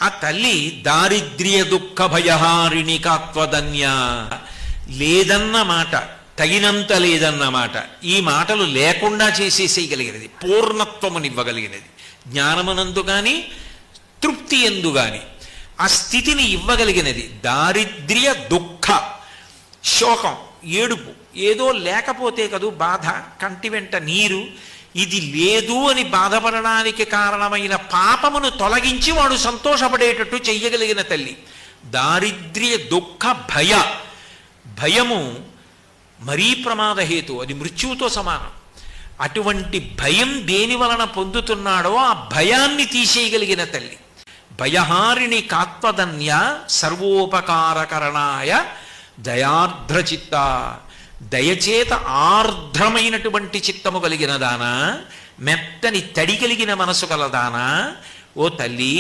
ఆ తల్లి దారిద్ర్య దుఃఖ భయహారిణి కాత్వదన్య లేదన్న మాట, తగినంత లేదన్న మాట, ఈ మాటలు లేకుండా చేసేసేయగలిగినది, పూర్ణత్వమునివ్వగలిగినది, జ్ఞానమునందు కానీ తృప్తి ఎందు కానీ ఆ స్థితిని ఇవ్వగలిగినది. దారిద్ర్య దుఃఖ, శోకం, ఏడుపు, ఏదో లేకపోతే కదూ బాధ, కంటి వెంట నీరు, ఇది లేదు అని బాధపడడానికి కారణమైన పాపమును తొలగించి వాడు సంతోషపడేటట్టు చెయ్యగలిగిన తల్లి. దారిద్ర్య దుఃఖ భయ, భయము మరీ ప్రమాదహేతు, అది మృత్యువుతో సమానం. అటువంటి భయం దేని వలన పొందుతున్నాడో ఆ భయాన్ని తీసేయగలిగిన తల్లి. భయహారిణి కాత్వదన్య సర్వోపకారకరణాయ దయార్ద్రచిత్త, దయచేత ఆర్ద్రమైనటువంటి చిత్తము కలిగిన దానా, మెత్తని తడి కలిగిన మనసు కలదానా, ఓ తల్లి